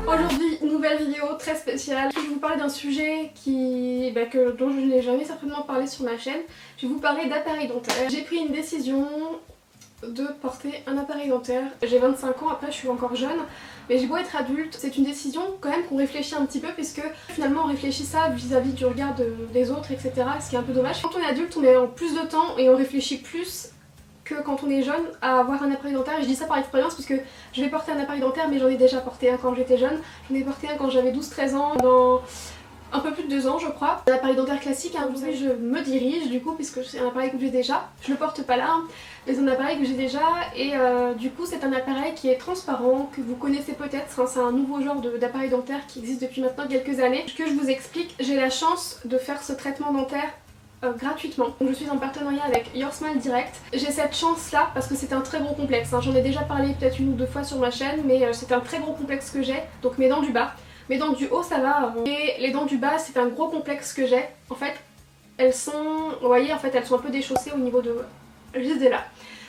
Aujourd'hui, nouvelle vidéo très spéciale. Je vais vous parler d'un sujet dont je n'ai jamais certainement parlé sur ma chaîne. Je vais vous parler d'appareil dentaire. J'ai pris une décision de porter un appareil dentaire. J'ai 25 ans, après je suis encore jeune, mais j'ai beau être adulte, c'est une décision quand même qu'on réfléchit un petit peu, puisque finalement on réfléchit ça vis-à-vis du regard des autres, etc. Ce qui est un peu dommage. Quand on est adulte, on met en plus de temps et on réfléchit plus que quand on est jeune à avoir un appareil dentaire. Et je dis ça par expérience puisque je vais porter un appareil dentaire, mais j'en ai déjà porté un quand j'étais jeune. J'en ai porté un quand j'avais 12-13 ans, dans un peu plus de 2 ans je crois. Un appareil dentaire classique, hein, vous savez, je me dirige du coup, puisque c'est un appareil que j'ai déjà. Je le porte pas là, hein, mais c'est un appareil que j'ai déjà, et du coup c'est un appareil qui est transparent, que vous connaissez peut-être, hein, c'est un nouveau genre d'appareil dentaire qui existe depuis maintenant quelques années. Que je vous explique, j'ai la chance de faire ce traitement dentaire gratuitement. Donc je suis en partenariat avec Your Smile Direct. J'ai cette chance là parce que c'est un très gros complexe, hein. J'en ai déjà parlé peut-être 1 ou 2 fois sur ma chaîne, mais c'est un très gros complexe que j'ai. Donc mes dents du bas, mes dents du haut ça va, et les dents du bas c'est un gros complexe que j'ai. En fait elles sont, vous voyez, en fait elles sont un peu déchaussées au niveau de juste de là.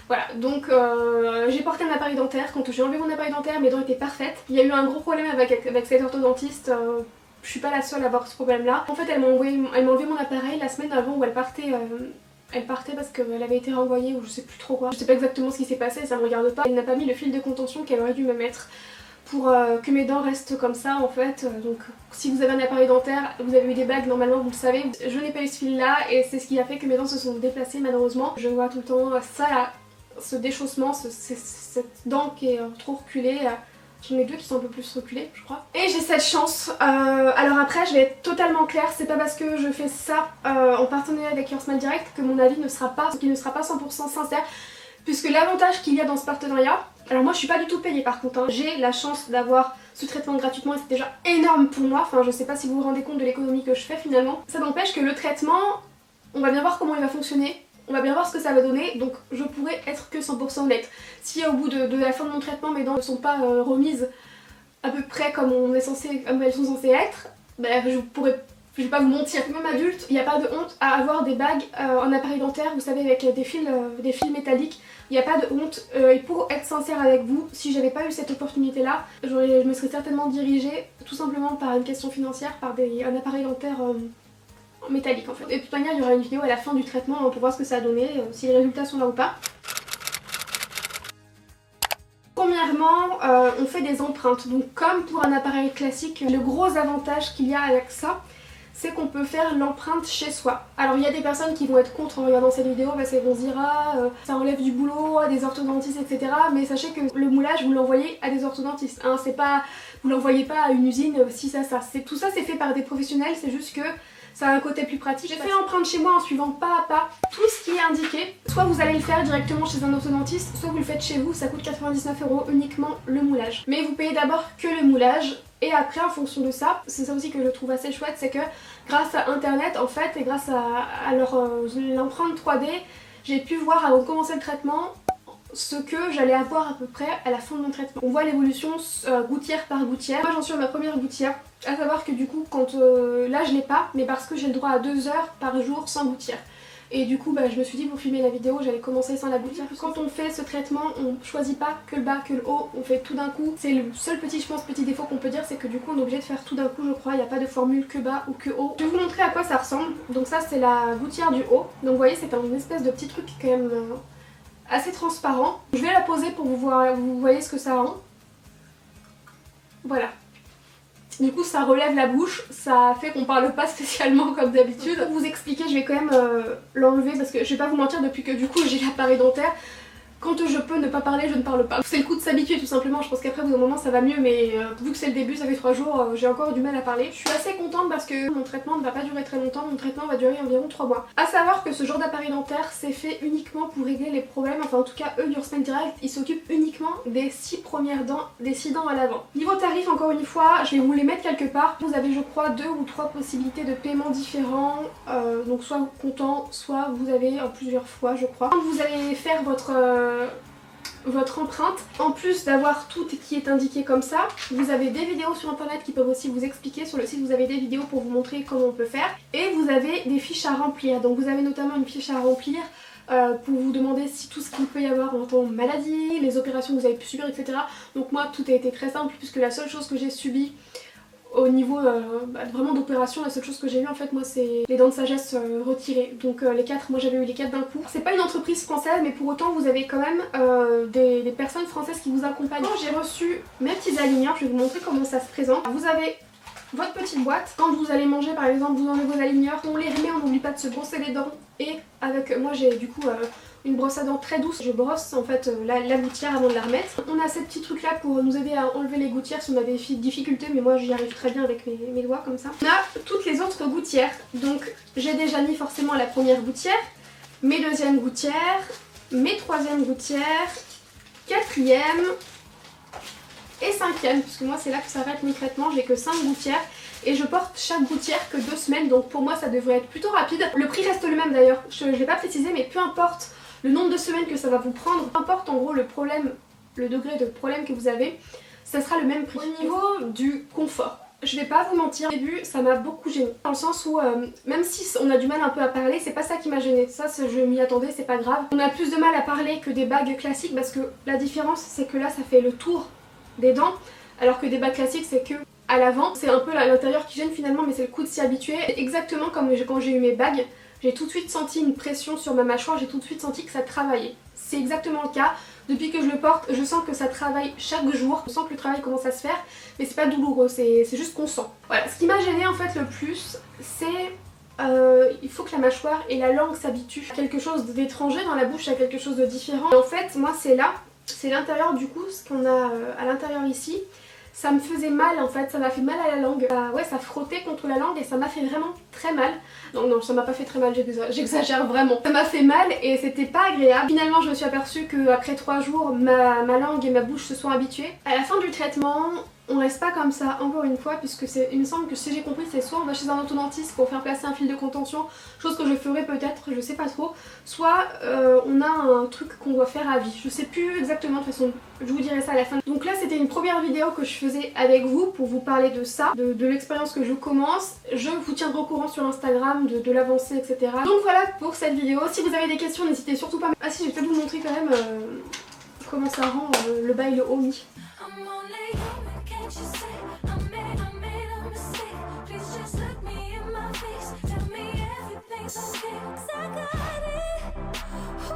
Voilà, donc j'ai porté un appareil dentaire. Quand j'ai enlevé mon appareil dentaire, mes dents étaient parfaites. Il y a eu un gros problème avec cet orthodontiste. Je suis pas la seule à avoir ce problème là. En fait elle m'a enlevé mon appareil la semaine avant où elle partait parce qu'elle avait été renvoyée ou je sais plus trop quoi. Je sais pas exactement ce qui s'est passé, ça me regarde pas. Elle n'a pas mis le fil de contention qu'elle aurait dû me mettre pour que mes dents restent comme ça en fait. Donc si vous avez un appareil dentaire, vous avez eu des bagues, normalement vous le savez. Je n'ai pas eu ce fil là et c'est ce qui a fait que mes dents se sont déplacées malheureusement. Je vois tout le temps ça là, ce déchaussement, cette dent qui est trop reculée. J'en ai 2 qui sont un peu plus reculées je crois. Et j'ai cette chance. Alors après je vais être totalement claire, c'est pas parce que je fais ça en partenariat avec Your Smile Direct que mon avis ne sera pas 100% sincère. Puisque l'avantage qu'il y a dans ce partenariat, alors moi je suis pas du tout payée par contre, hein. J'ai la chance d'avoir ce traitement gratuitement et c'est déjà énorme pour moi. Enfin je sais pas si vous vous rendez compte de l'économie que je fais finalement. Ça n'empêche que le traitement, on va bien voir comment il va fonctionner. On va bien voir ce que ça va donner, donc je pourrais être que 100% honnête. Si au bout de la fin de mon traitement mes dents ne sont pas remises à peu près comme elles sont censées être, ben je vais pas vous mentir, même adulte, il n'y a pas de honte à avoir des bagues en appareil dentaire, vous savez, avec des fils métalliques. Il n'y a pas de honte, et pour être sincère avec vous, si j'avais pas eu cette opportunité là, je me serais certainement dirigée tout simplement par une question financière, par un appareil dentaire métallique en fait. Et de toute manière il y aura une vidéo à la fin du traitement pour voir ce que ça a donné, si les résultats sont là ou pas. Premièrement, on fait des empreintes, donc comme pour un appareil classique, le gros avantage qu'il y a avec ça, c'est qu'on peut faire l'empreinte chez soi. Alors il y a des personnes qui vont être contre en regardant cette vidéo parce qu'elles vont se dire ça enlève du boulot à des orthodontistes, etc. Mais sachez que le moulage vous l'envoyez à des orthodontistes, hein. C'est pas, vous l'envoyez pas à une usine, si ça. Tout ça c'est fait par des professionnels, c'est juste que ça a un côté plus pratique. J'ai fait l'empreinte chez moi en suivant pas à pas tout ce qui est indiqué. Soit vous allez le faire directement chez un orthodontiste, soit vous le faites chez vous, ça coûte 99 € uniquement le moulage. Mais vous payez d'abord que le moulage, et après en fonction de ça, c'est ça aussi que je trouve assez chouette, c'est que grâce à internet en fait, et grâce à l'empreinte 3D, j'ai pu voir avant de commencer le traitement ce que j'allais avoir à peu près à la fin de mon traitement. On voit l'évolution gouttière par gouttière. Moi j'en suis à ma première gouttière, à savoir que du coup quand là je l'ai pas, mais parce que j'ai le droit à 2 heures par jour sans gouttière. Et du coup je me suis dit pour filmer la vidéo j'allais commencer sans la gouttière. Quand on fait ce traitement on choisit pas que le bas que le haut, on fait tout d'un coup. C'est le seul petit défaut qu'on peut dire, c'est que du coup on est obligé de faire tout d'un coup je crois, il n'y a pas de formule que bas ou que haut. Je vais vous montrer à quoi ça ressemble. Donc ça c'est la gouttière du haut, donc vous voyez c'est une espèce de petit truc quand même assez transparent. Je vais la poser pour vous voyez ce que ça rend. Voilà. Du coup ça relève la bouche, ça fait qu'on parle pas spécialement comme d'habitude. Pour vous expliquer, je vais quand même l'enlever parce que je vais pas vous mentir, depuis que du coup j'ai l'appareil dentaire, quand je peux ne pas parler, je ne parle pas. C'est le coup de s'habituer tout simplement, je pense qu'après au bout d'un moment ça va mieux, mais vu que c'est le début, ça fait 3 jours, j'ai encore du mal à parler. Je suis assez contente parce que mon traitement ne va pas durer très longtemps, mon traitement va durer environ 3 mois. A savoir que ce genre d'appareil dentaire c'est fait uniquement pour régler les problèmes, enfin en tout cas eux, Your Smile Direct, ils s'occupent uniquement des 6 premières dents, des 6 dents à l'avant. Niveau tarif, encore une fois, je vais vous les mettre quelque part. Vous avez je crois 2 ou 3 possibilités de paiement différents, donc soit comptant, soit vous avez en plusieurs fois je crois. Quand vous allez faire votre empreinte, en plus d'avoir tout qui est indiqué comme ça, vous avez des vidéos sur internet qui peuvent aussi vous expliquer. Sur le site vous avez des vidéos pour vous montrer comment on peut faire, et vous avez des fiches à remplir. Donc vous avez notamment une fiche à remplir pour vous demander si tout ce qu'il peut y avoir en tant que maladie, les opérations que vous avez pu subir, etc. Donc moi tout a été très simple puisque la seule chose que j'ai subie au niveau vraiment d'opération, la seule chose que j'ai eu en fait moi c'est les dents de sagesse retirées. Donc les 4, moi j'avais eu les 4 d'un coup. C'est pas une entreprise française mais pour autant vous avez quand même des personnes françaises qui vous accompagnent. J'ai reçu mes petits aligneurs, je vais vous montrer comment ça se présente. Vous avez votre petite boîte. Quand vous allez manger par exemple, vous enlevez vos aligneurs, on les remet, on n'oublie pas de se brosser les dents. Et avec moi j'ai du coup une brosse à dents très douce, je brosse en fait la gouttière avant de la remettre. On a ces petits trucs là pour nous aider à enlever les gouttières si on a des difficultés, mais moi j'y arrive très bien avec mes doigts comme ça. On a toutes les autres gouttières, donc j'ai déjà mis forcément la première gouttière, mes deuxièmes gouttières, mes troisièmes gouttières, quatrième et cinquième, puisque moi c'est là que s'arrête mon traitement, j'ai que 5 gouttières et je porte chaque gouttière que 2 semaines, donc pour moi ça devrait être plutôt rapide. Le prix reste le même d'ailleurs, je ne l'ai pas précisé, mais peu importe le nombre de semaines que ça va vous prendre, peu importe en gros le problème, le degré de problème que vous avez, ça sera le même prix. Au niveau du confort, je vais pas vous mentir, au début ça m'a beaucoup gênée, dans le sens où même si on a du mal un peu à parler, c'est pas ça qui m'a gênée, ça je m'y attendais, c'est pas grave. On a plus de mal à parler que des bagues classiques parce que la différence c'est que là ça fait le tour des dents, alors que des bagues classiques c'est que à l'avant, c'est un peu l'intérieur qui gêne finalement, mais c'est le coup de s'y habituer. Exactement comme quand j'ai eu mes bagues, j'ai tout de suite senti une pression sur ma mâchoire, j'ai tout de suite senti que ça travaillait. C'est exactement le cas. Depuis que je le porte, je sens que ça travaille chaque jour, je sens que le travail commence à se faire, mais c'est pas douloureux, c'est juste qu'on sent. Voilà, ce qui m'a gêné en fait le plus, c'est il faut que la mâchoire et la langue s'habituent à quelque chose d'étranger dans la bouche, à quelque chose de différent. Et en fait, moi c'est là, c'est l'intérieur du coup, ce qu'on a à l'intérieur ici. Ça me faisait mal en fait, ça m'a fait mal à la langue. Ouais, ça frottait contre la langue et ça m'a fait vraiment très mal. Non, ça m'a pas fait très mal, j'exagère vraiment. Ça m'a fait mal et c'était pas agréable. Finalement, je me suis aperçue qu'après 3 jours, ma langue et ma bouche se sont habituées. À la fin du traitement, on reste pas comme ça encore une fois, puisque il me semble que si j'ai compris, c'est soit on va chez un orthodontiste pour faire placer un fil de contention, chose que je ferai peut-être, je sais pas trop, soit on a un truc qu'on doit faire à vie. Je sais plus exactement, de toute façon, je vous dirai ça à la fin. Donc là, c'était une première vidéo que je faisais avec vous pour vous parler de ça, de l'expérience que je commence. Je vous tiendrai au courant sur Instagram de l'avancée, etc. Donc voilà pour cette vidéo. Si vous avez des questions, n'hésitez surtout pas. Ah si, je vais peut-être vous montrer quand même comment ça rend le bas et le haut mis. Can't you say I made a mistake? Please just look me in my face. Tell me everything's okay. 'Cause I got